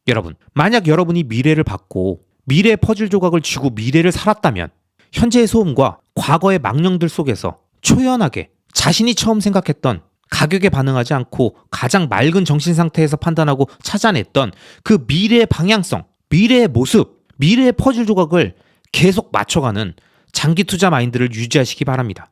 여러분, 만약 여러분이 미래를 받고 미래의 퍼즐 조각을 쥐고 미래를 살았다면 현재의 소음과 과거의 망령들 속에서 초연하게 자신이 처음 생각했던 가격에 반응하지 않고 가장 맑은 정신 상태에서 판단하고 찾아냈던 그 미래의 방향성, 미래의 모습, 미래의 퍼즐 조각을 계속 맞춰가는 장기 투자 마인드를 유지하시기 바랍니다.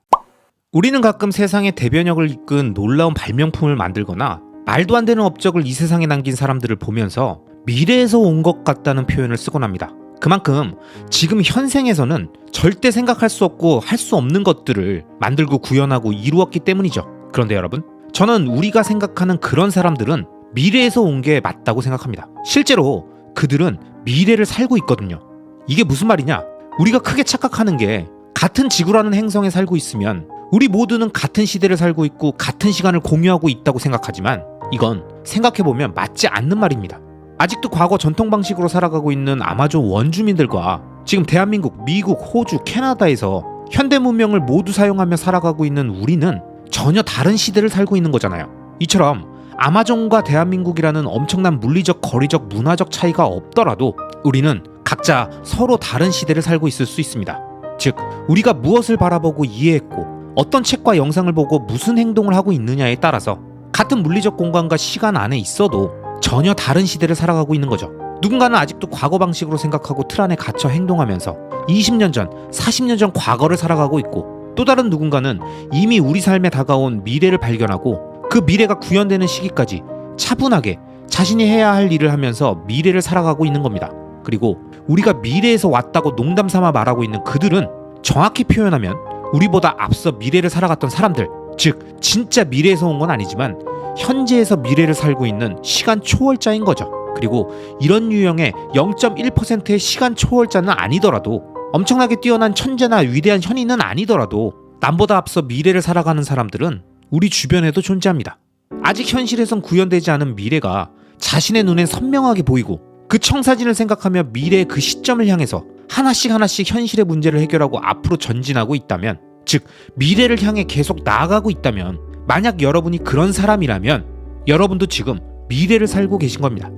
우리는 가끔 세상의 대변혁을 이끈 놀라운 발명품을 만들거나 말도 안 되는 업적을 이 세상에 남긴 사람들을 보면서 미래에서 온 것 같다는 표현을 쓰곤 합니다. 그만큼 지금 현생에서는 절대 생각할 수 없고 할 수 없는 것들을 만들고 구현하고 이루었기 때문이죠. 그런데 여러분, 저는 우리가 생각하는 그런 사람들은 미래에서 온 게 맞다고 생각합니다. 실제로 그들은 미래를 살고 있거든요. 이게 무슨 말이냐? 우리가 크게 착각하는 게 같은 지구라는 행성에 살고 있으면 우리 모두는 같은 시대를 살고 있고 같은 시간을 공유하고 있다고 생각하지만 이건 생각해보면 맞지 않는 말입니다. 아직도 과거 전통 방식으로 살아가고 있는 아마존 원주민들과 지금 대한민국, 미국, 호주, 캐나다에서 현대 문명을 모두 사용하며 살아가고 있는 우리는 전혀 다른 시대를 살고 있는 거잖아요. 이처럼 아마존과 대한민국이라는 엄청난 물리적, 거리적, 문화적 차이가 없더라도 우리는 각자 서로 다른 시대를 살고 있을 수 있습니다. 즉, 우리가 무엇을 바라보고 이해했고 어떤 책과 영상을 보고 무슨 행동을 하고 있느냐에 따라서 같은 물리적 공간과 시간 안에 있어도 전혀 다른 시대를 살아가고 있는 거죠. 누군가는 아직도 과거 방식으로 생각하고 틀 안에 갇혀 행동하면서 20년 전, 40년 전 과거를 살아가고 있고 또 다른 누군가는 이미 우리 삶에 다가온 미래를 발견하고 그 미래가 구현되는 시기까지 차분하게 자신이 해야 할 일을 하면서 미래를 살아가고 있는 겁니다. 그리고 우리가 미래에서 왔다고 농담 삼아 말하고 있는 그들은 정확히 표현하면 우리보다 앞서 미래를 살아갔던 사람들, 즉 진짜 미래에서 온 건 아니지만 현재에서 미래를 살고 있는 시간 초월자인 거죠. 그리고 이런 유형의 0.1%의 시간 초월자는 아니더라도 엄청나게 뛰어난 천재나 위대한 현인은 아니더라도 남보다 앞서 미래를 살아가는 사람들은 우리 주변에도 존재합니다. 아직 현실에선 구현되지 않은 미래가 자신의 눈엔 선명하게 보이고 그 청사진을 생각하며 미래의 그 시점을 향해서 하나씩 현실의 문제를 해결하고 앞으로 전진하고 있다면, 즉 미래를 향해 계속 나아가고 있다면, 만약 여러분이 그런 사람이라면 여러분도 지금 미래를 살고 계신 겁니다.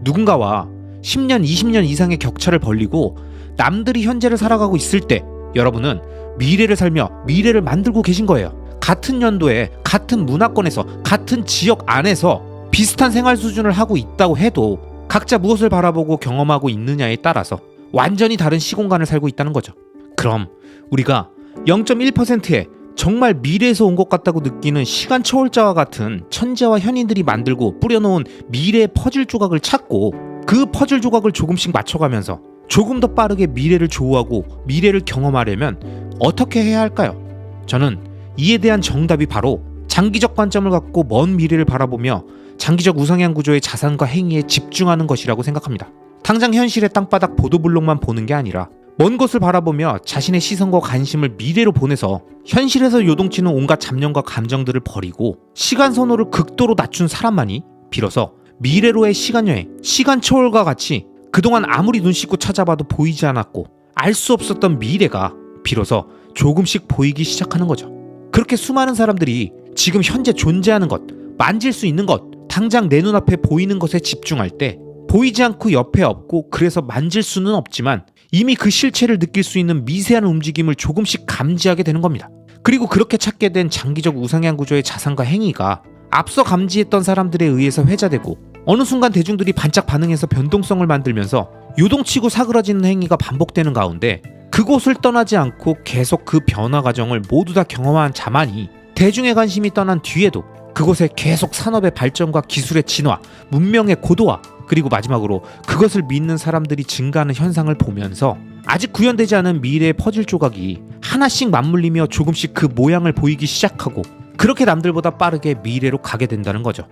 누군가와 10년, 20년 이상의 격차를 벌리고 남들이 현재를 살아가고 있을 때 여러분은 미래를 살며 미래를 만들고 계신 거예요. 같은 연도에 같은 문화권에서 같은 지역 안에서 비슷한 생활 수준을 하고 있다고 해도 각자 무엇을 바라보고 경험하고 있느냐에 따라서 완전히 다른 시공간을 살고 있다는 거죠. 그럼 우리가 0.1%의 정말 미래에서 온 것 같다고 느끼는 시간 초월자와 같은 천재와 현인들이 만들고 뿌려놓은 미래의 퍼즐 조각을 찾고 그 퍼즐 조각을 조금씩 맞춰가면서 조금 더 빠르게 미래를 조우하고 미래를 경험하려면 어떻게 해야 할까요? 저는 이에 대한 정답이 바로 장기적 관점을 갖고 먼 미래를 바라보며 장기적 우상향 구조의 자산과 행위에 집중하는 것이라고 생각합니다. 당장 현실의 땅바닥 보도블록만 보는 게 아니라 먼 곳을 바라보며 자신의 시선과 관심을 미래로 보내서 현실에서 요동치는 온갖 잡념과 감정들을 버리고 시간 선호를 극도로 낮춘 사람만이 비로소 미래로의 시간여행, 시간 초월과 같이 그동안 아무리 눈 씻고 찾아봐도 보이지 않았고 알 수 없었던 미래가 비로소 조금씩 보이기 시작하는 거죠. 그렇게 수많은 사람들이 지금 현재 존재하는 것, 만질 수 있는 것, 당장 내 눈앞에 보이는 것에 집중할 때 보이지 않고 옆에 없고 그래서 만질 수는 없지만 이미 그 실체를 느낄 수 있는 미세한 움직임을 조금씩 감지하게 되는 겁니다. 그리고 그렇게 찾게 된 장기적 우상향 구조의 자산과 행위가 앞서 감지했던 사람들에 의해서 회자되고 어느 순간 대중들이 반짝 반응해서 변동성을 만들면서 요동치고 사그라지는 행위가 반복되는 가운데 그곳을 떠나지 않고 계속 그 변화 과정을 모두 다 경험한 자만이 대중의 관심이 떠난 뒤에도 그곳에 계속 산업의 발전과 기술의 진화, 문명의 고도화, 그리고 마지막으로 그것을 믿는 사람들이 증가하는 현상을 보면서 아직 구현되지 않은 미래의 퍼즐 조각이 하나씩 맞물리며 조금씩 그 모양을 보이기 시작하고 그렇게 남들보다 빠르게 미래로 가게 된다는 거죠.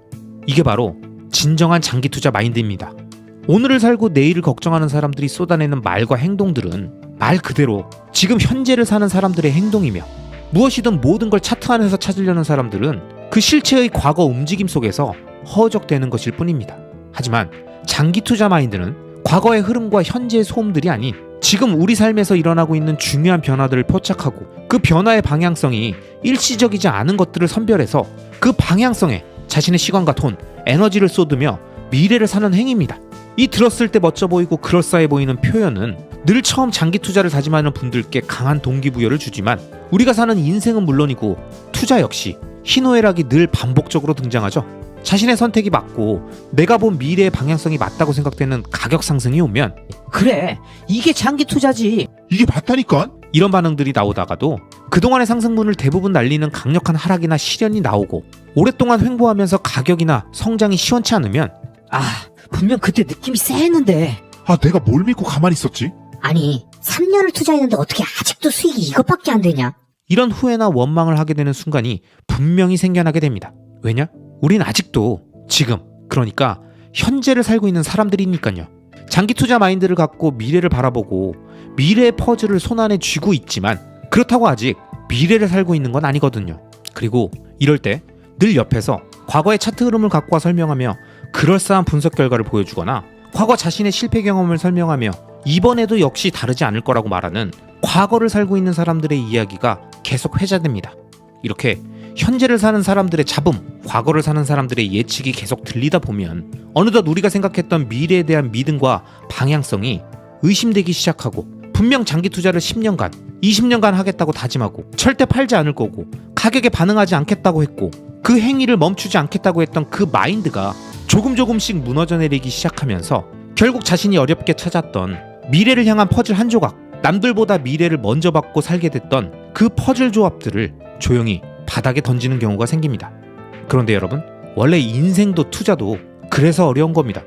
이게 바로 진정한 장기 투자 마인드입니다. 오늘을 살고 내일을 걱정하는 사람들이 쏟아내는 말과 행동들은 말 그대로 지금 현재를 사는 사람들의 행동이며 무엇이든 모든 걸 차트 안에서 찾으려는 사람들은 그 실체의 과거 움직임 속에서 허우적대는 것일 뿐입니다. 하지만 장기 투자 마인드는 과거의 흐름과 현재의 소음들이 아닌 지금 우리 삶에서 일어나고 있는 중요한 변화들을 포착하고 그 변화의 방향성이 일시적이지 않은 것들을 선별해서 그 방향성에 자신의 시간과 돈, 에너지를 쏟으며 미래를 사는 행위입니다. 이 들었을 때 멋져 보이고 그럴싸해 보이는 표현은 늘 처음 장기 투자를 다짐하는 분들께 강한 동기부여를 주지만 우리가 사는 인생은 물론이고 투자 역시 희노애락이 늘 반복적으로 등장하죠. 자신의 선택이 맞고 내가 본 미래의 방향성이 맞다고 생각되는 가격 상승이 오면 그래, 이게 장기 투자지. 이게 맞다니까? 이런 반응들이 나오다가도 그동안의 상승분을 대부분 날리는 강력한 하락이나 시련이 나오고 오랫동안 횡보하면서 가격이나 성장이 시원치 않으면 아, 분명 그때 느낌이 쎄했는데. 아, 내가 뭘 믿고 가만히 있었지? 아니, 3년을 투자했는데 어떻게 아직도 수익이 이것밖에 안 되냐? 이런 후회나 원망을 하게 되는 순간이 분명히 생겨나게 됩니다. 왜냐? 우린 아직도 지금, 그러니까 현재를 살고 있는 사람들이니까요. 장기 투자 마인드를 갖고 미래를 바라보고 미래의 퍼즐을 손안에 쥐고 있지만 그렇다고 아직 미래를 살고 있는 건 아니거든요. 그리고 이럴 때 늘 옆에서 과거의 차트 흐름을 갖고 와 설명하며 그럴싸한 분석 결과를 보여주거나 과거 자신의 실패 경험을 설명하며 이번에도 역시 다르지 않을 거라고 말하는 과거를 살고 있는 사람들의 이야기가 계속 회자됩니다. 이렇게 현재를 사는 사람들의 잡음, 과거를 사는 사람들의 예측이 계속 들리다 보면 어느덧 우리가 생각했던 미래에 대한 믿음과 방향성이 의심되기 시작하고 분명 장기 투자를 10년간, 20년간 하겠다고 다짐하고 절대 팔지 않을 거고 가격에 반응하지 않겠다고 했고 그 행위를 멈추지 않겠다고 했던 그 마인드가 조금씩 무너져 내리기 시작하면서 결국 자신이 어렵게 찾았던 미래를 향한 퍼즐 한 조각, 남들보다 미래를 먼저 받고 살게 됐던 그 퍼즐 조합들을 조용히 바닥에 던지는 경우가 생깁니다. 그런데 여러분, 원래 인생도 투자도 그래서 어려운 겁니다.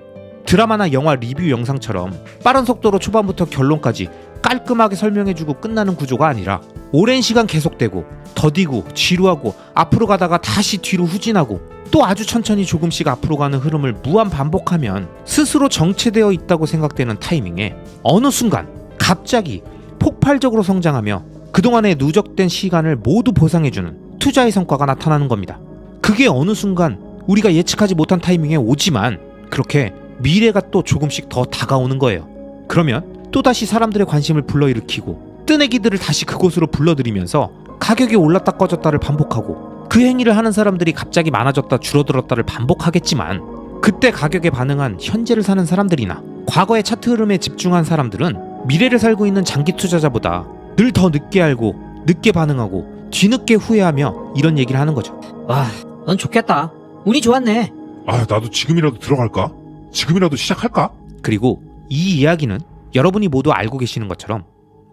드라마나 영화 리뷰 영상처럼 빠른 속도로 초반부터 결론까지 깔끔하게 설명해주고 끝나는 구조가 아니라 오랜 시간 계속되고 더디고 지루하고 앞으로 가다가 다시 뒤로 후진하고 또 아주 천천히 조금씩 앞으로 가는 흐름을 무한 반복하면 스스로 정체되어 있다고 생각되는 타이밍에 어느 순간 갑자기 폭발적으로 성장하며 그동안의 누적된 시간을 모두 보상해주는 투자의 성과가 나타나는 겁니다. 그게 어느 순간 우리가 예측하지 못한 타이밍에 오지만 그렇게 미래가 또 조금씩 더 다가오는 거예요. 그러면 또다시 사람들의 관심을 불러일으키고 뜨내기들을 다시 그곳으로 불러들이면서 가격이 올랐다 꺼졌다를 반복하고 그 행위를 하는 사람들이 갑자기 많아졌다 줄어들었다를 반복하겠지만 그때 가격에 반응한 현재를 사는 사람들이나 과거의 차트 흐름에 집중한 사람들은 미래를 살고 있는 장기 투자자보다 늘 더 늦게 알고 늦게 반응하고 뒤늦게 후회하며 이런 얘기를 하는 거죠. 와, 넌 좋겠다. 운이 좋았네. 아, 나도 지금이라도 들어갈까? 지금이라도 시작할까? 그리고 이 이야기는 여러분이 모두 알고 계시는 것처럼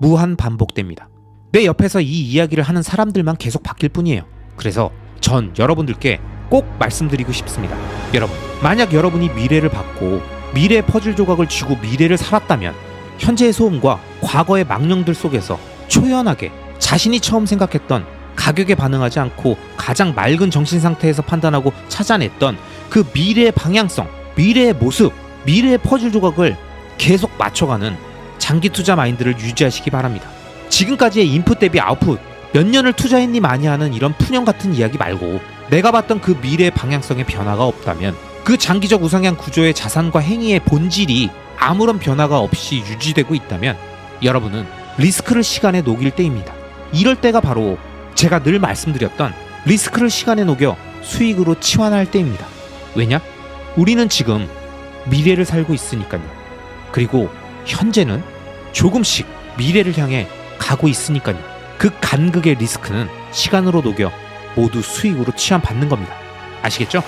무한 반복됩니다. 내 옆에서 이 이야기를 하는 사람들만 계속 바뀔 뿐이에요. 그래서 전 여러분들께 꼭 말씀드리고 싶습니다. 여러분, 만약 여러분이 미래를 받고 미래의 퍼즐 조각을 쥐고 미래를 살았다면 현재의 소음과 과거의 망령들 속에서 초연하게 자신이 처음 생각했던 가격에 반응하지 않고 가장 맑은 정신 상태에서 판단하고 찾아냈던 그 미래의 방향성, 미래의 모습, 미래의 퍼즐 조각을 계속 맞춰가는 장기 투자 마인드를 유지하시기 바랍니다. 지금까지의 인풋 대비 아웃풋, 몇 년을 투자했니 마니 하는 이런 푸념 같은 이야기 말고 내가 봤던 그 미래의 방향성에 변화가 없다면 그 장기적 우상향 구조의 자산과 행위의 본질이 아무런 변화가 없이 유지되고 있다면 여러분은 리스크를 시간에 녹일 때입니다. 이럴 때가 바로 제가 늘 말씀드렸던 리스크를 시간에 녹여 수익으로 치환할 때입니다. 왜냐? 우리는 지금 미래를 살고 있으니까요. 그리고 현재는 조금씩 미래를 향해 가고 있으니까요. 그 간극의 리스크는 시간으로 녹여 모두 수익으로 치환받는 겁니다. 아시겠죠?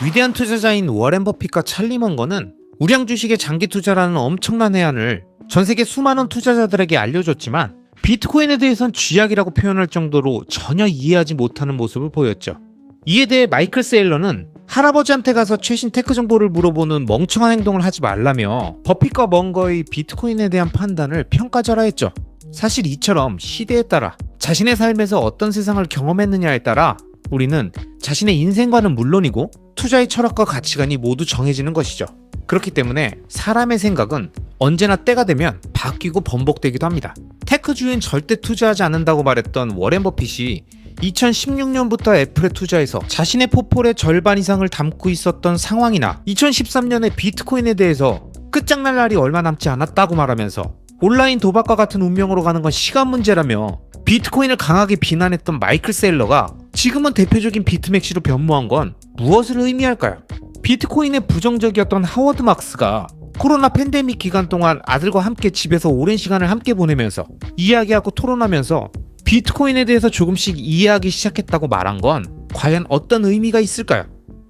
위대한 투자자인 워렌 버핏과 찰리 먼거는 우량 주식의 장기 투자라는 엄청난 해안을 전 세계 수많은 투자자들에게 알려줬지만 비트코인에 대해선 쥐약이라고 표현할 정도로 전혀 이해하지 못하는 모습을 보였죠. 이에 대해 마이클 세일러는 할아버지한테 가서 최신 테크 정보를 물어보는 멍청한 행동을 하지 말라며 버핏과 먼거의 비트코인에 대한 판단을 평가절하 했죠. 사실 이처럼 시대에 따라 자신의 삶에서 어떤 세상을 경험했느냐에 따라 우리는 자신의 인생관은 물론이고 투자의 철학과 가치관이 모두 정해지는 것이죠. 그렇기 때문에 사람의 생각은 언제나 때가 되면 바뀌고 번복되기도 합니다. 테크주엔 절대 투자하지 않는다고 말했던 워렌 버핏이 2016년부터 애플에 투자해서 자신의 포폴의 절반 이상을 담고 있었던 상황이나 2013년에 비트코인에 대해서 끝장날 날이 얼마 남지 않았다고 말하면서 온라인 도박과 같은 운명으로 가는 건 시간 문제라며 비트코인을 강하게 비난했던 마이클 세일러가 지금은 대표적인 비트맥시로 변모한 건 무엇을 의미할까요? 비트코인에 부정적이었던 하워드 막스가 코로나 팬데믹 기간 동안 아들과 함께 집에서 오랜 시간을 함께 보내면서 이야기하고 토론하면서 비트코인에 대해서 조금씩 이해하기 시작했다고 말한 건 과연 어떤 의미가 있을까요?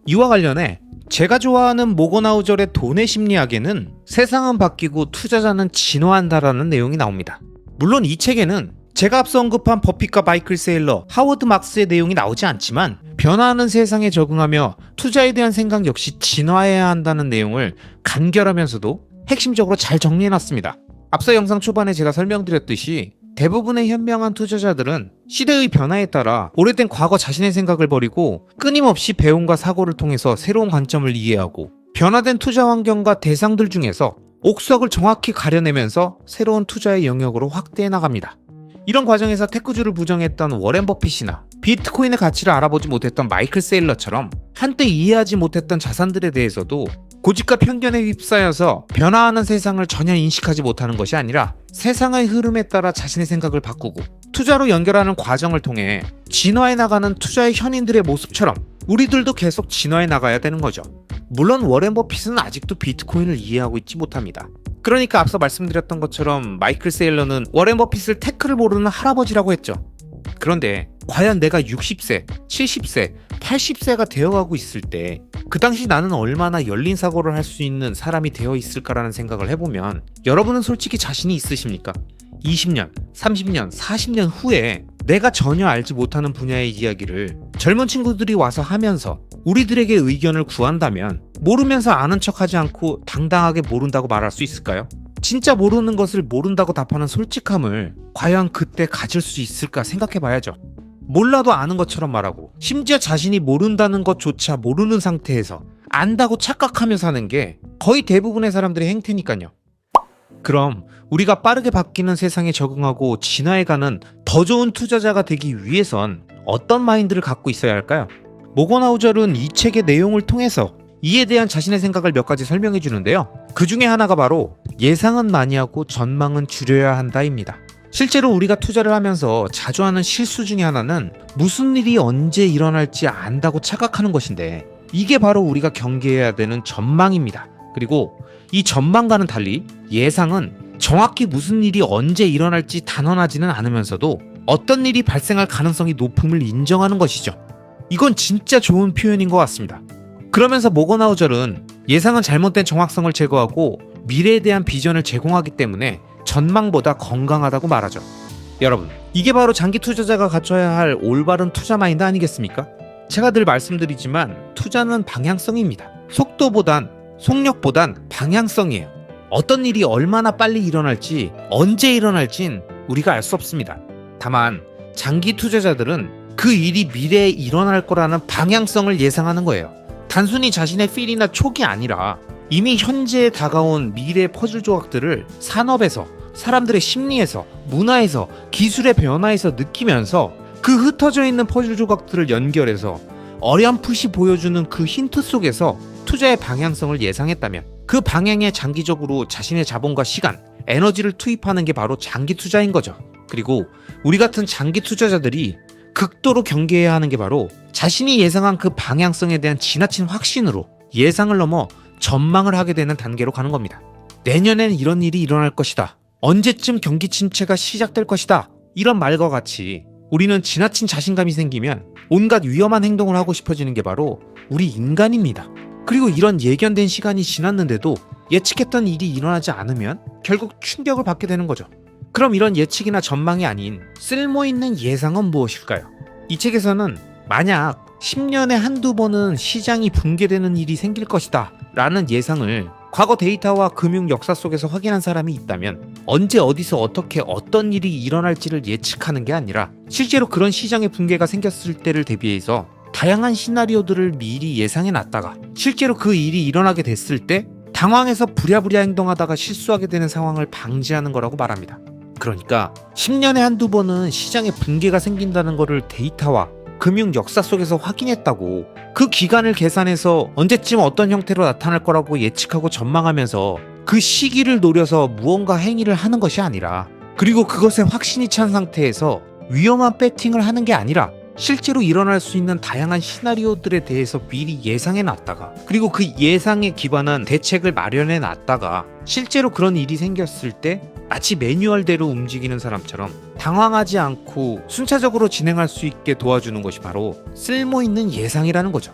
이와 관련해 제가 좋아하는 모건하우절의 돈의 심리학에는 세상은 바뀌고 투자자는 진화한다라는 내용이 나옵니다. 물론 이 책에는 제가 앞서 언급한 버핏과 마이클 세일러, 하워드 막스의 내용이 나오지 않지만 변화하는 세상에 적응하며 투자에 대한 생각 역시 진화해야 한다는 내용을 간결하면서도 핵심적으로 잘 정리해놨습니다. 앞서 영상 초반에 제가 설명드렸듯이 대부분의 현명한 투자자들은 시대의 변화에 따라 오래된 과거 자신의 생각을 버리고 끊임없이 배움과 사고를 통해서 새로운 관점을 이해하고 변화된 투자 환경과 대상들 중에서 옥석을 정확히 가려내면서 새로운 투자의 영역으로 확대해 나갑니다. 이런 과정에서 테크주를 부정했던 워렌 버핏이나 비트코인의 가치를 알아보지 못했던 마이클 세일러처럼 한때 이해하지 못했던 자산들에 대해서도 고집과 편견에 휩싸여서 변화하는 세상을 전혀 인식하지 못하는 것이 아니라 세상의 흐름에 따라 자신의 생각을 바꾸고 투자로 연결하는 과정을 통해 진화해 나가는 투자의 현인들의 모습처럼 우리들도 계속 진화해 나가야 되는 거죠. 물론 워렌 버핏은 아직도 비트코인을 이해하고 있지 못합니다. 그러니까 앞서 말씀드렸던 것처럼 마이클 세일러는 워렌 버핏을 테크를 모르는 할아버지라고 했죠. 그런데 과연 내가 60세, 70세, 80세가 되어가고 있을 때 그 당시 나는 얼마나 열린 사고를 할 수 있는 사람이 되어 있을까라는 생각을 해보면 여러분은 솔직히 자신이 있으십니까? 20년, 30년, 40년 후에 내가 전혀 알지 못하는 분야의 이야기를 젊은 친구들이 와서 하면서 우리들에게 의견을 구한다면 모르면서 아는 척하지 않고 당당하게 모른다고 말할 수 있을까요? 진짜 모르는 것을 모른다고 답하는 솔직함을 과연 그때 가질 수 있을까 생각해봐야죠. 몰라도 아는 것처럼 말하고 심지어 자신이 모른다는 것조차 모르는 상태에서 안다고 착각하며 사는 게 거의 대부분의 사람들의 행태니까요. 그럼 우리가 빠르게 바뀌는 세상에 적응하고 진화해가는 더 좋은 투자자가 되기 위해선 어떤 마인드를 갖고 있어야 할까요? 모건하우절은 이 책의 내용을 통해서 이에 대한 자신의 생각을 몇 가지 설명해 주는데요. 그 중에 하나가 바로 예상은 많이 하고 전망은 줄여야 한다입니다. 실제로 우리가 투자를 하면서 자주 하는 실수 중에 하나는 무슨 일이 언제 일어날지 안다고 착각하는 것인데 이게 바로 우리가 경계해야 되는 전망입니다. 그리고 이 전망과는 달리 예상은 정확히 무슨 일이 언제 일어날지 단언하지는 않으면서도 어떤 일이 발생할 가능성이 높음을 인정하는 것이죠. 이건 진짜 좋은 표현인 것 같습니다. 그러면서 모건하우절은 예상은 잘못된 정확성을 제거하고 미래에 대한 비전을 제공하기 때문에 전망보다 건강하다고 말하죠. 여러분, 이게 바로 장기 투자자가 갖춰야 할 올바른 투자 마인드 아니겠습니까? 제가 늘 말씀드리지만 투자는 방향성입니다. 속력보단 방향성이에요. 어떤 일이 얼마나 빨리 일어날지 언제 일어날진 우리가 알 수 없습니다. 다만 장기 투자자들은 그 일이 미래에 일어날 거라는 방향성을 예상하는 거예요. 단순히 자신의 필이나 촉이 아니라 이미 현재에 다가온 미래 퍼즐 조각들을 산업에서, 사람들의 심리에서, 문화에서, 기술의 변화에서 느끼면서 그 흩어져 있는 퍼즐 조각들을 연결해서 어렴풋이 보여주는 그 힌트 속에서 투자의 방향성을 예상했다면 그 방향에 장기적으로 자신의 자본과 시간, 에너지를 투입하는 게 바로 장기 투자인 거죠. 그리고 우리 같은 장기 투자자들이 극도로 경계해야 하는 게 바로 자신이 예상한 그 방향성에 대한 지나친 확신으로 예상을 넘어 전망을 하게 되는 단계로 가는 겁니다. 내년엔 이런 일이 일어날 것이다. 언제쯤 경기 침체가 시작될 것이다. 이런 말과 같이 우리는 지나친 자신감이 생기면 온갖 위험한 행동을 하고 싶어지는 게 바로 우리 인간입니다. 그리고 이런 예견된 시간이 지났는데도 예측했던 일이 일어나지 않으면 결국 충격을 받게 되는 거죠. 그럼 이런 예측이나 전망이 아닌 쓸모있는 예상은 무엇일까요? 이 책에서는 만약 10년에 한두 번은 시장이 붕괴되는 일이 생길 것이다 라는 예상을 과거 데이터와 금융 역사 속에서 확인한 사람이 있다면 언제 어디서 어떻게 어떤 일이 일어날지를 예측하는 게 아니라 실제로 그런 시장의 붕괴가 생겼을 때를 대비해서 다양한 시나리오들을 미리 예상해 놨다가 실제로 그 일이 일어나게 됐을 때 당황해서 부랴부랴 행동하다가 실수하게 되는 상황을 방지하는 거라고 말합니다. 그러니까 10년에 한두 번은 시장에 붕괴가 생긴다는 거를 데이터와 금융 역사 속에서 확인했다고 그 기간을 계산해서 언제쯤 어떤 형태로 나타날 거라고 예측하고 전망하면서 그 시기를 노려서 무언가 행위를 하는 것이 아니라 그리고 그것에 확신이 찬 상태에서 위험한 배팅을 하는 게 아니라 실제로 일어날 수 있는 다양한 시나리오들에 대해서 미리 예상해 놨다가, 그리고 그 예상에 기반한 대책을 마련해 놨다가 실제로 그런 일이 생겼을 때 마치 매뉴얼대로 움직이는 사람처럼 당황하지 않고 순차적으로 진행할 수 있게 도와주는 것이 바로 쓸모있는 예상이라는 거죠.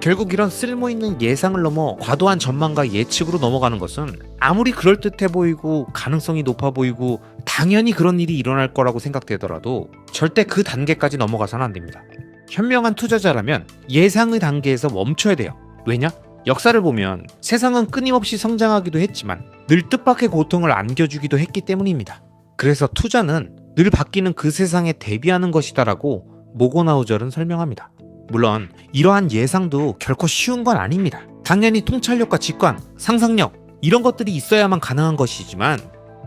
결국 이런 쓸모있는 예상을 넘어 과도한 전망과 예측으로 넘어가는 것은 아무리 그럴듯해 보이고 가능성이 높아 보이고 당연히 그런 일이 일어날 거라고 생각되더라도 절대 그 단계까지 넘어가서는 안 됩니다. 현명한 투자자라면 예상의 단계에서 멈춰야 돼요. 왜냐? 역사를 보면 세상은 끊임없이 성장하기도 했지만 늘 뜻밖의 고통을 안겨주기도 했기 때문입니다. 그래서 투자는 늘 바뀌는 그 세상에 대비하는 것이다라고 모고나우절은 설명합니다. 물론 이러한 예상도 결코 쉬운 건 아닙니다. 당연히 통찰력과 직관, 상상력 이런 것들이 있어야만 가능한 것이지만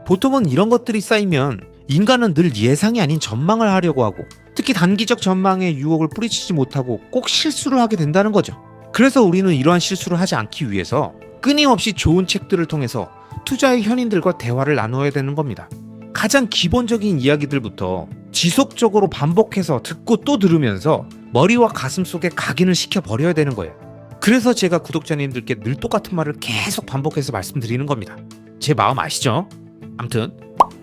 보통은 이런 것들이 쌓이면 인간은 늘 예상이 아닌 전망을 하려고 하고 특히 단기적 전망의 유혹을 뿌리치지 못하고 꼭 실수를 하게 된다는 거죠. 그래서 우리는 이러한 실수를 하지 않기 위해서 끊임없이 좋은 책들을 통해서 투자의 현인들과 대화를 나누어야 되는 겁니다. 가장 기본적인 이야기들부터 지속적으로 반복해서 듣고 또 들으면서 머리와 가슴 속에 각인을 시켜버려야 되는 거예요. 그래서 제가 구독자님들께 늘 똑같은 말을 계속 반복해서 말씀드리는 겁니다. 제 마음 아시죠? 암튼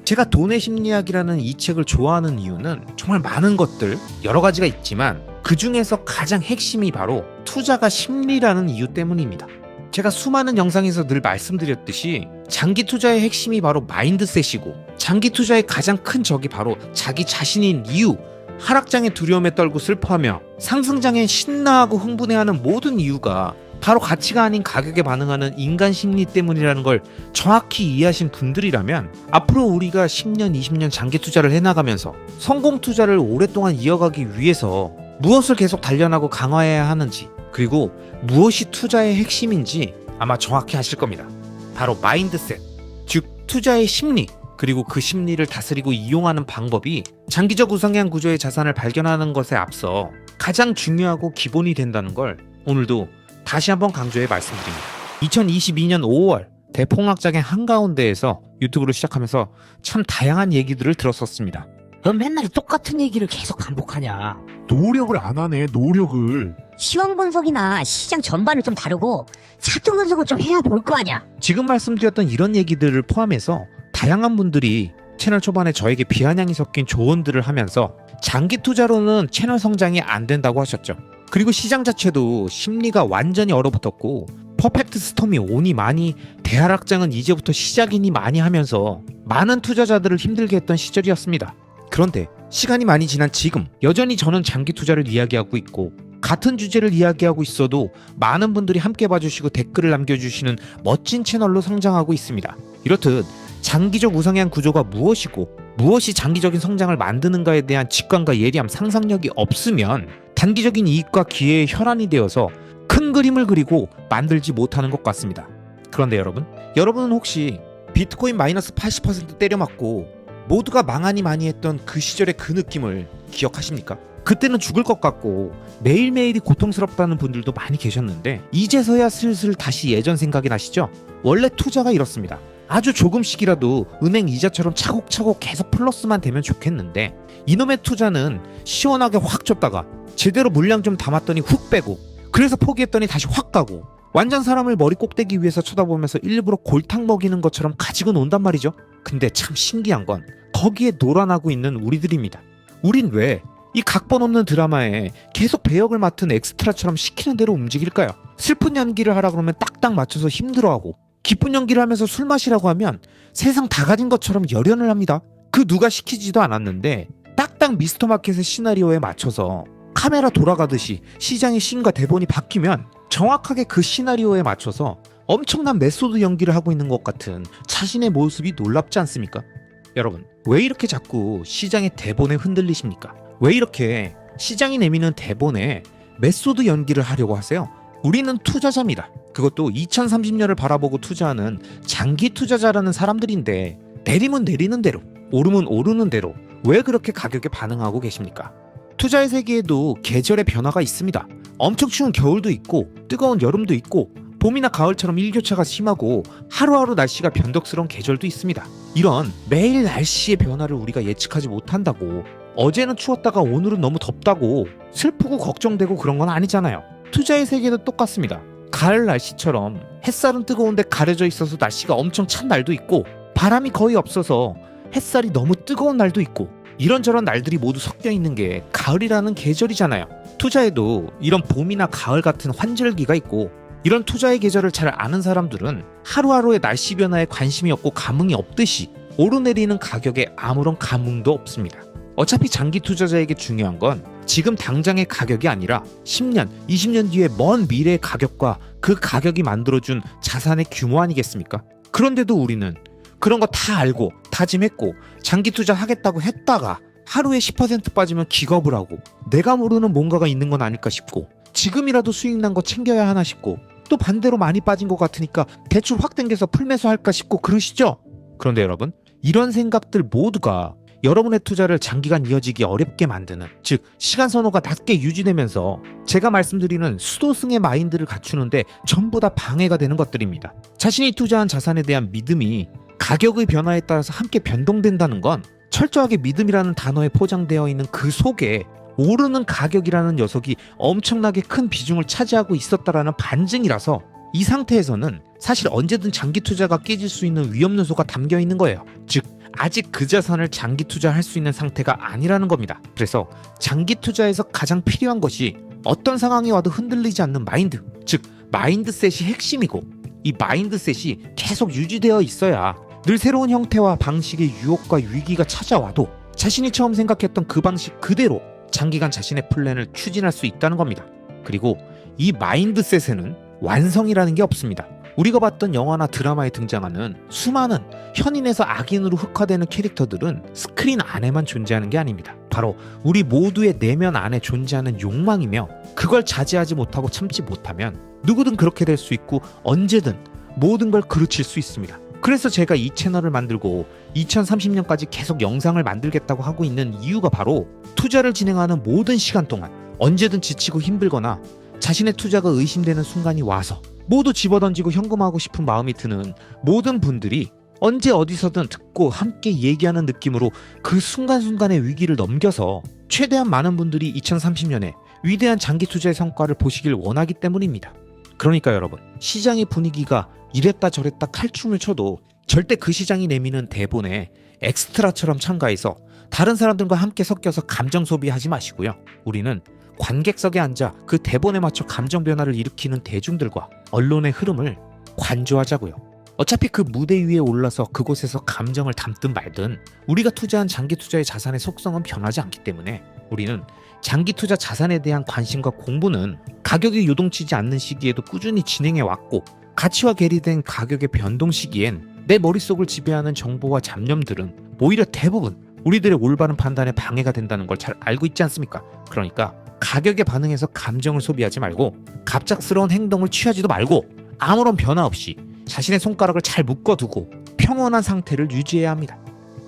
제가 돈의 심리학이라는 이 책을 좋아하는 이유는 정말 많은 것들 여러 가지가 있지만 그 중에서 가장 핵심이 바로 투자가 심리라는 이유 때문입니다. 제가 수많은 영상에서 늘 말씀드렸듯이 장기 투자의 핵심이 바로 마인드셋이고 장기 투자의 가장 큰 적이 바로 자기 자신인 이유, 하락장의 두려움에 떨고 슬퍼하며 상승장에 신나하고 흥분해하는 모든 이유가 바로 가치가 아닌 가격에 반응하는 인간 심리 때문이라는 걸 정확히 이해하신 분들이라면 앞으로 우리가 10년, 20년 장기 투자를 해나가면서 성공 투자를 오랫동안 이어가기 위해서 무엇을 계속 단련하고 강화해야 하는지, 그리고 무엇이 투자의 핵심인지 아마 정확히 아실 겁니다. 바로 마인드셋, 즉 투자의 심리, 그리고 그 심리를 다스리고 이용하는 방법이 장기적 우상향 구조의 자산을 발견하는 것에 앞서 가장 중요하고 기본이 된다는 걸 오늘도 다시 한번 강조해 말씀드립니다. 2022년 5월 대폭락장의 한가운데에서 유튜브를 시작하면서 참 다양한 얘기들을 들었었습니다. 넌 맨날 똑같은 얘기를 계속 반복하냐. 노력을 안 하네, 노력을. 시황 분석이나 시장 전반을 좀 다루고 차트 분석을 좀 해야 볼 거 아니야. 지금 말씀드렸던 이런 얘기들을 포함해서 다양한 분들이 채널 초반에 저에게 비아냥이 섞인 조언들을 하면서 장기 투자로는 채널 성장이 안 된다고 하셨죠. 그리고 시장 자체도 심리가 완전히 얼어붙었고 퍼펙트 스톰이 오니 많이 대하락장은 이제부터 시작이니 많이 하면서 많은 투자자들을 힘들게 했던 시절이었습니다. 그런데 시간이 많이 지난 지금 여전히 저는 장기 투자를 이야기하고 있고 같은 주제를 이야기하고 있어도 많은 분들이 함께 봐주시고 댓글을 남겨주시는 멋진 채널로 성장하고 있습니다. 이렇듯 장기적 우상향 구조가 무엇이고 무엇이 장기적인 성장을 만드는가에 대한 직관과 예리함, 상상력이 없으면 단기적인 이익과 기회의 혈안이 되어서 큰 그림을 그리고 만들지 못하는 것 같습니다. 그런데 여러분은 혹시 비트코인 마이너스 80% 때려맞고 모두가 망하니 많이 했던 그 시절의 그 느낌을 기억하십니까? 그때는 죽을 것 같고 매일매일이 고통스럽다는 분들도 많이 계셨는데 이제서야 슬슬 다시 예전 생각이 나시죠? 원래 투자가 이렇습니다. 아주 조금씩이라도 은행 이자처럼 차곡차곡 계속 플러스만 되면 좋겠는데 이놈의 투자는 시원하게 확 줬다가 제대로 물량 좀 담았더니 훅 빼고 그래서 포기했더니 다시 확 가고 완전 사람을 머리 꼭대기 위에서 쳐다보면서 일부러 골탕 먹이는 것처럼 가지고 논단 말이죠. 근데 참 신기한 건 거기에 놀아나고 있는 우리들입니다. 우린 왜 이 각본 없는 드라마에 계속 배역을 맡은 엑스트라처럼 시키는 대로 움직일까요? 슬픈 연기를 하라 그러면 딱딱 맞춰서 힘들어하고 기쁜 연기를 하면서 술 마시라고 하면 세상 다 가진 것처럼 열연을 합니다. 그 누가 시키지도 않았는데 딱딱 미스터마켓의 시나리오에 맞춰서 카메라 돌아가듯이 시장의 씬과 대본이 바뀌면 정확하게 그 시나리오에 맞춰서 엄청난 메소드 연기를 하고 있는 것 같은 자신의 모습이 놀랍지 않습니까? 여러분, 왜 이렇게 자꾸 시장의 대본에 흔들리십니까? 왜 이렇게 시장이 내미는 대본에 메소드 연기를 하려고 하세요? 우리는 투자자입니다. 그것도 2030년을 바라보고 투자하는 장기 투자자라는 사람들인데 내리면 내리는 대로, 오르면 오르는 대로 왜 그렇게 가격에 반응하고 계십니까? 투자의 세계에도 계절의 변화가 있습니다. 엄청 추운 겨울도 있고 뜨거운 여름도 있고 봄이나 가을처럼 일교차가 심하고 하루하루 날씨가 변덕스러운 계절도 있습니다. 이런 매일 날씨의 변화를 우리가 예측하지 못한다고 어제는 추웠다가 오늘은 너무 덥다고 슬프고 걱정되고 그런 건 아니잖아요. 투자의 세계도 똑같습니다. 가을 날씨처럼 햇살은 뜨거운데 가려져 있어서 날씨가 엄청 찬 날도 있고, 바람이 거의 없어서 햇살이 너무 뜨거운 날도 있고, 이런저런 날들이 모두 섞여 있는 게 가을이라는 계절이잖아요. 투자에도 이런 봄이나 가을 같은 환절기가 있고, 이런 투자의 계절을 잘 아는 사람들은 하루하루의 날씨 변화에 관심이 없고 감흥이 없듯이 오르내리는 가격에 아무런 감흥도 없습니다. 어차피 장기 투자자에게 중요한 건 지금 당장의 가격이 아니라 10년, 20년 뒤의 먼 미래의 가격과 그 가격이 만들어준 자산의 규모 아니겠습니까? 그런데도 우리는 그런 거 다 알고 다짐했고 장기 투자하겠다고 했다가 하루에 10% 빠지면 기겁을 하고 내가 모르는 뭔가가 있는 건 아닐까 싶고, 지금이라도 수익 난 거 챙겨야 하나 싶고, 또 반대로 많이 빠진 것 같으니까 대출 확 당겨서 풀매수할까 싶고 그러시죠? 그런데 여러분, 이런 생각들 모두가 여러분의 투자를 장기간 이어지기 어렵게 만드는, 즉 시간 선호가 낮게 유지되면서 제가 말씀드리는 수도승의 마인드를 갖추는데 전부 다 방해가 되는 것들입니다. 자신이 투자한 자산에 대한 믿음이 가격의 변화에 따라서 함께 변동된다는 건 철저하게 믿음이라는 단어에 포장되어 있는 그 속에 오르는 가격이라는 녀석이 엄청나게 큰 비중을 차지하고 있었다라는 반증이라서, 이 상태에서는 사실 언제든 장기 투자가 깨질 수 있는 위험 요소가 담겨 있는 거예요. 즉 아직 그 자산을 장기 투자할 수 있는 상태가 아니라는 겁니다. 그래서 장기 투자에서 가장 필요한 것이 어떤 상황이 와도 흔들리지 않는 마인드, 즉 마인드셋이 핵심이고, 이 마인드셋이 계속 유지되어 있어야 늘 새로운 형태와 방식의 유혹과 위기가 찾아와도 자신이 처음 생각했던 그 방식 그대로 장기간 자신의 플랜을 추진할 수 있다는 겁니다. 그리고 이 마인드셋에는 완성이라는 게 없습니다. 우리가 봤던 영화나 드라마에 등장하는 수많은 현인에서 악인으로 흑화되는 캐릭터들은 스크린 안에만 존재하는 게 아닙니다. 바로 우리 모두의 내면 안에 존재하는 욕망이며, 그걸 자제하지 못하고 참지 못하면 누구든 그렇게 될 수 있고 언제든 모든 걸 그르칠 수 있습니다. 그래서 제가 이 채널을 만들고 2030년까지 계속 영상을 만들겠다고 하고 있는 이유가 바로 투자를 진행하는 모든 시간 동안 언제든 지치고 힘들거나 자신의 투자가 의심되는 순간이 와서 모두 집어던지고 현금하고 싶은 마음이 드는 모든 분들이 언제 어디서든 듣고 함께 얘기하는 느낌으로 그 순간순간의 위기를 넘겨서 최대한 많은 분들이 2030년에 위대한 장기 투자의 성과를 보시길 원하기 때문입니다. 그러니까 여러분, 시장의 분위기가 이랬다 저랬다 칼춤을 춰도 절대 그 시장이 내미는 대본에 엑스트라처럼 참가해서 다른 사람들과 함께 섞여서 감정 소비하지 마시고요. 우리는 관객석에 앉아 그 대본에 맞춰 감정 변화를 일으키는 대중들과 언론의 흐름을 관조하자고요. 어차피 그 무대 위에 올라서 그곳에서 감정을 담든 말든 우리가 투자한 장기 투자의 자산의 속성은 변하지 않기 때문에, 우리는 장기 투자 자산에 대한 관심과 공부는 가격이 요동치지 않는 시기에도 꾸준히 진행해 왔고, 가치와 괴리된 가격의 변동 시기엔 내 머릿속을 지배하는 정보와 잡념들은 오히려 대부분 우리들의 올바른 판단에 방해가 된다는 걸 잘 알고 있지 않습니까? 그러니까 가격에 반응해서 감정을 소비하지 말고 갑작스러운 행동을 취하지도 말고 아무런 변화 없이 자신의 손가락을 잘 묶어두고 평온한 상태를 유지해야 합니다.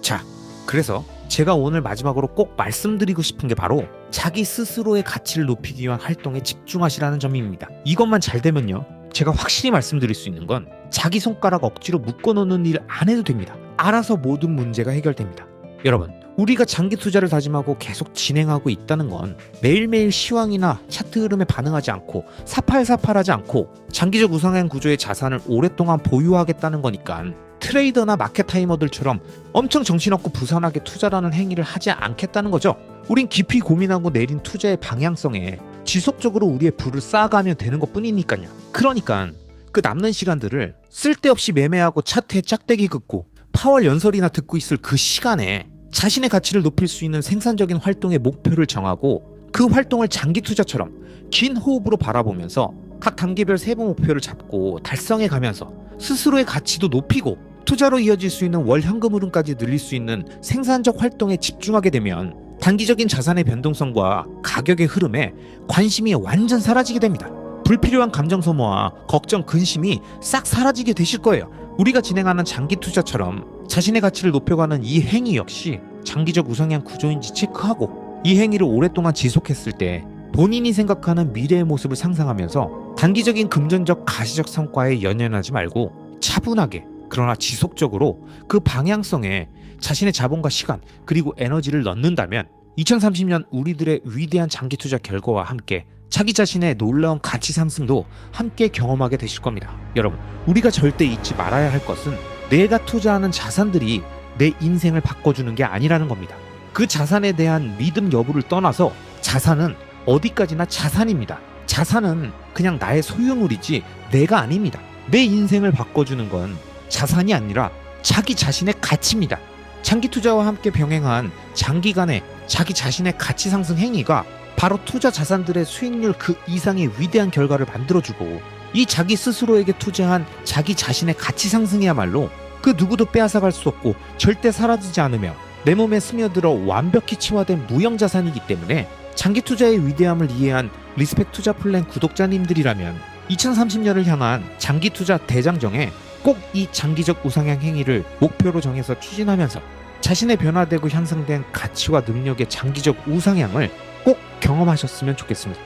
자, 그래서 제가 오늘 마지막으로 꼭 말씀드리고 싶은 게 바로 자기 스스로의 가치를 높이기 위한 활동에 집중하시라는 점입니다. 이것만 잘 되면요, 제가 확실히 말씀드릴 수 있는 건 자기 손가락 억지로 묶어놓는 일 안 해도 됩니다. 알아서 모든 문제가 해결됩니다. 여러분, 우리가 장기 투자를 다짐하고 계속 진행하고 있다는 건 매일매일 시황이나 차트 흐름에 반응하지 않고 사팔사팔하지 않고 장기적 우상향 구조의 자산을 오랫동안 보유하겠다는 거니까 트레이더나 마켓 타이머들처럼 엄청 정신없고 부산하게 투자라는 행위를 하지 않겠다는 거죠. 우린 깊이 고민하고 내린 투자의 방향성에 지속적으로 우리의 부를 쌓아가면 되는 것 뿐이니까요. 그러니까 그 남는 시간들을 쓸데없이 매매하고 차트에 짝대기 긋고 파월 연설이나 듣고 있을 그 시간에 자신의 가치를 높일 수 있는 생산적인 활동의 목표를 정하고 그 활동을 장기 투자처럼 긴 호흡으로 바라보면서 각 단계별 세부 목표를 잡고 달성해 가면서 스스로의 가치도 높이고 투자로 이어질 수 있는 월 현금 흐름까지 늘릴 수 있는 생산적 활동에 집중하게 되면 단기적인 자산의 변동성과 가격의 흐름에 관심이 완전 사라지게 됩니다. 불필요한 감정 소모와 걱정, 근심이 싹 사라지게 되실 거예요. 우리가 진행하는 장기 투자처럼 자신의 가치를 높여가는 이 행위 역시 장기적 우상향 구조인지 체크하고, 이 행위를 오랫동안 지속했을 때 본인이 생각하는 미래의 모습을 상상하면서 단기적인 금전적 가시적 성과에 연연하지 말고 차분하게 그러나 지속적으로 그 방향성에 자신의 자본과 시간 그리고 에너지를 넣는다면 2030년 우리들의 위대한 장기 투자 결과와 함께 자기 자신의 놀라운 가치 상승도 함께 경험하게 되실 겁니다. 여러분, 우리가 절대 잊지 말아야 할 것은 내가 투자하는 자산들이 내 인생을 바꿔주는 게 아니라는 겁니다. 그 자산에 대한 믿음 여부를 떠나서 자산은 어디까지나 자산입니다. 자산은 그냥 나의 소유물이지 내가 아닙니다. 내 인생을 바꿔주는 건 자산이 아니라 자기 자신의 가치입니다. 장기 투자와 함께 병행한 장기간의 자기 자신의 가치 상승 행위가 바로 투자 자산들의 수익률 그 이상의 위대한 결과를 만들어주고, 이 자기 스스로에게 투자한 자기 자신의 가치 상승이야말로 그 누구도 빼앗아갈 수 없고 절대 사라지지 않으며 내 몸에 스며들어 완벽히 치화된 무형 자산이기 때문에, 장기 투자의 위대함을 이해한 리스펙 투자 플랜 구독자님들이라면 2030년을 향한 장기 투자 대장정에 꼭 이 장기적 우상향 행위를 목표로 정해서 추진하면서 자신의 변화되고 향상된 가치와 능력의 장기적 우상향을 꼭 경험하셨으면 좋겠습니다.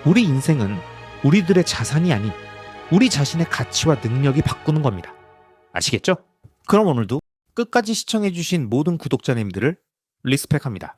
우리 인생은 우리들의 자산이 아닌 우리 자신의 가치와 능력이 바꾸는 겁니다. 아시겠죠? 그럼 오늘도 끝까지 시청해주신 모든 구독자님들을 리스펙합니다.